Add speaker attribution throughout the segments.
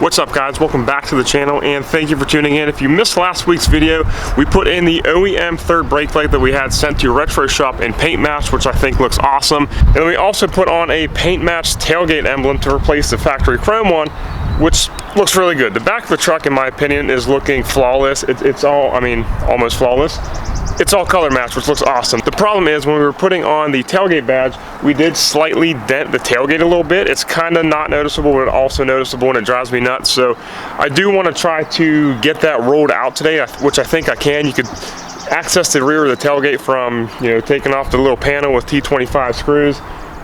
Speaker 1: What's up guys, welcome back to the channel and thank you for tuning in. If you missed last week's video, we put in the OEM third brake plate that we had sent to RetroShop in paint match, which I think looks awesome. And then we also put on a paint match tailgate emblem to replace the factory chrome one, which looks really good. The back of the truck, in my opinion, is looking flawless. It's all, almost flawless. It's all color matched, which looks awesome. The problem is when we were putting on the tailgate badge, we did slightly dent the tailgate a little bit. It's kind of not noticeable, but also noticeable, and it drives me nuts. So I do want to try to get that rolled out today, which I think I can. You could access the rear of the tailgate from, taking off the little panel with T25 screws.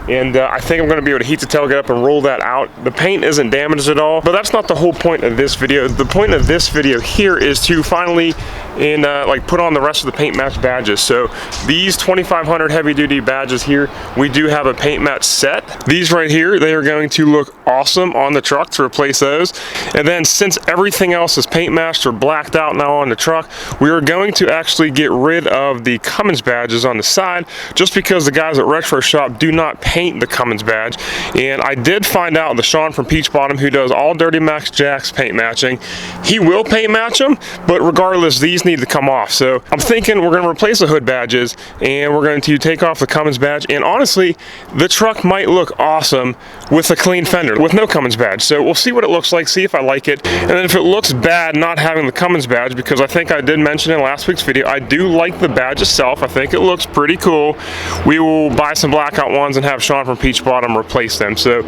Speaker 1: And I think I'm going to be able to heat the tailgate up and roll that out. The paint isn't damaged at all, but that's not the whole point of this video. The point of this video here is to finally put on the rest of the paint match badges. So these 2500 heavy duty badges here, we do have a paint match set. These right here, they are going to look awesome on the truck to replace those. And then since everything else is paint matched or blacked out now on the truck, we are going to actually get rid of the Cummins badges on the side, just because the guys at RetroShop do not paint the Cummins badge. And I did find out that Sean from Peach Bottom, who does all Dirty Max Jacks paint matching, he will paint match them, but regardless, these need to come off. So I'm thinking we're going to replace the hood badges and we're going to take off the Cummins badge. And honestly, the truck might look awesome with a clean fender with no Cummins badge. So we'll see what it looks like, see if I like it. And then if it looks bad not having the Cummins badge, because I think I did mention in last week's video, I do like the badge itself. I think it looks pretty cool. We will buy some blackout ones and have Sean from Peach Bottom replace them. So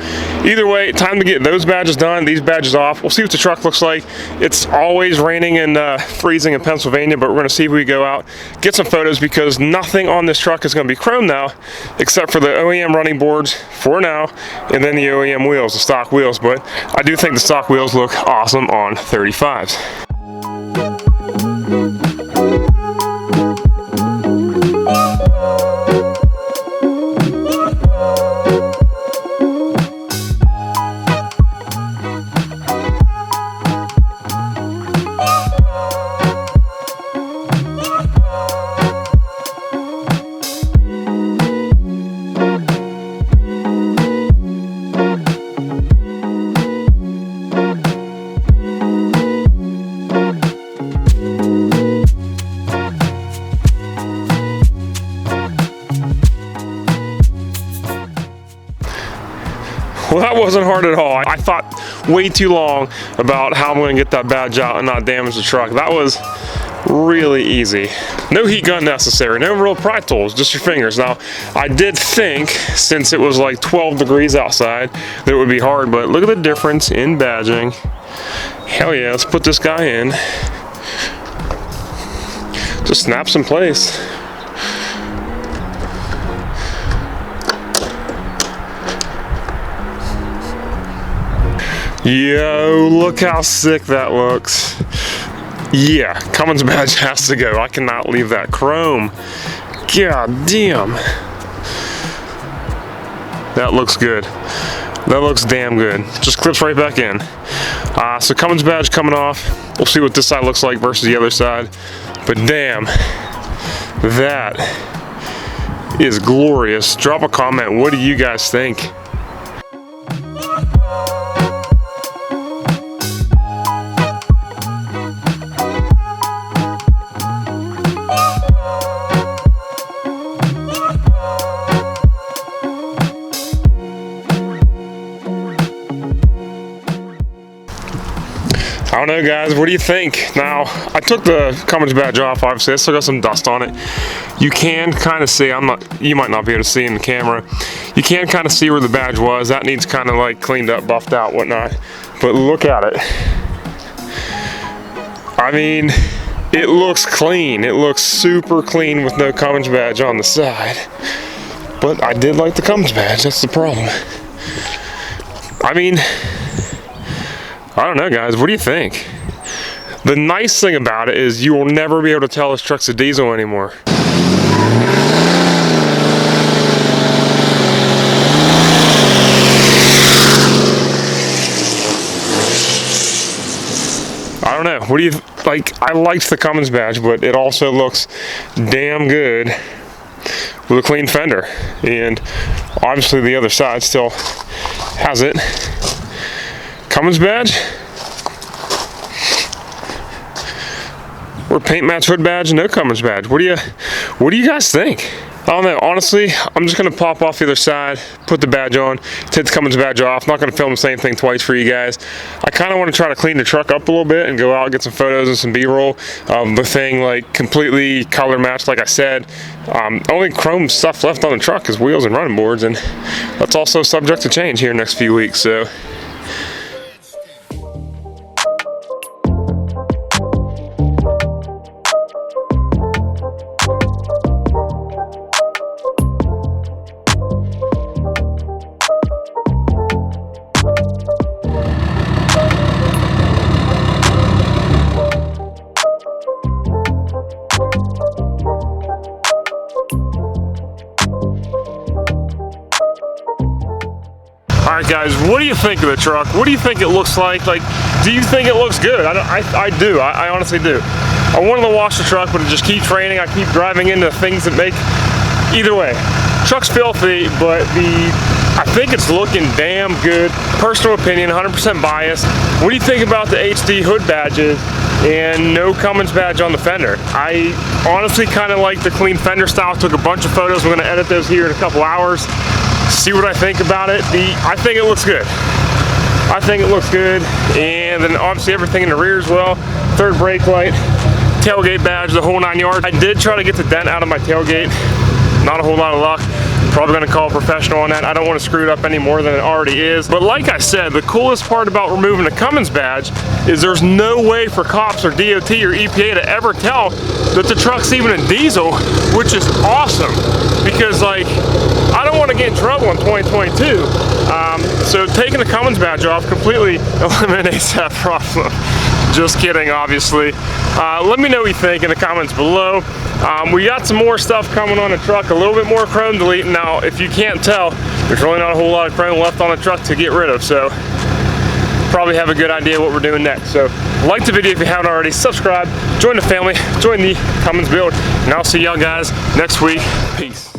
Speaker 1: either way, time to get those badges done, these badges off. We'll see what the truck looks like. It's always raining and freezing in Pennsylvania, but we're going to see if we go out, get some photos, because nothing on this truck is going to be chrome now except for the OEM running boards for now, and then the OEM wheels, the stock wheels. But I do think the stock wheels look awesome on 35s. Well, that wasn't hard at all. I thought way too long about how I'm going to get that badge out and not damage the truck. That was really easy. No heat gun necessary, no real pry tools, just your fingers. Now, I did think, since it was like 12 degrees outside, that it would be hard, but look at the difference in badging. Hell yeah, let's put this guy in. Just snaps in place. Yo, look how sick that looks. Yeah, Cummins badge has to go. I cannot leave that chrome. God damn. That looks good. That looks damn good. Just clips right back in. So Cummins badge coming off. We'll see what this side looks like versus the other side. But damn, that is glorious. Drop a comment. What do you guys think? I don't know guys, what do you think? Now, I took the Cummins badge off, obviously. I still got some dust on it. You can kind of see, you might not be able to see in the camera. You can kind of see where the badge was. That needs kind of like cleaned up, buffed out, whatnot. But look at it. I mean, it looks clean. It looks super clean with no Cummins badge on the side. But I did like the Cummins badge, that's the problem. I mean, I don't know guys, what do you think? The nice thing about it is you will never be able to tell this truck's a diesel anymore. I don't know, what do you, I liked the Cummins badge, but it also looks damn good with a clean fender. And obviously the other side still has it. Cummins badge, Or paint match hood badge, no Cummins badge. What do you guys think? I don't know, honestly, I'm just gonna pop off the other side, put the badge on, take the Cummins badge off. Not gonna film the same thing twice for you guys. I kinda wanna try to clean the truck up a little bit and go out and get some photos and some B-roll. The thing like completely color matched, like I said. Only chrome stuff left on the truck is wheels and running boards, and that's also subject to change here in the next few weeks, so. All right, guys, what do you think of the truck? What do you think it looks like? Like, do you think it looks good? I do. I honestly do. I wanted to wash the truck, but it just keeps raining. I keep driving into things that make, either way, truck's filthy, but I think it's looking damn good. Personal opinion, 100% biased. What do you think about the HD hood badges and no Cummins badge on the fender? I honestly kind of like the clean fender style. Took a bunch of photos. We're gonna edit those here in a couple hours. See what I think about it. I think it looks good. I think it looks good. And then obviously everything in the rear as well. Third brake light, tailgate badge, the whole 9 yards. I did try to get the dent out of my tailgate. Not a whole lot of luck. Probably gonna call a professional on that. I don't want to screw it up any more than it already is. But like I said, the coolest part about removing the Cummins badge is there's no way for cops or DOT or EPA to ever tell that the truck's even a diesel, which is awesome. Because like, I don't want to get in trouble in 2022. So taking the Cummins badge off completely eliminates that problem. Just kidding, obviously. Let me know what you think in the comments below. We got some more stuff coming on the truck, a little bit more chrome deleting. Now, if you can't tell, there's really not a whole lot of chrome left on the truck to get rid of, so probably have a good idea what we're doing next. So like the video if you haven't already, subscribe, join the family, join the Cummins build, and I'll see y'all guys next week. Peace.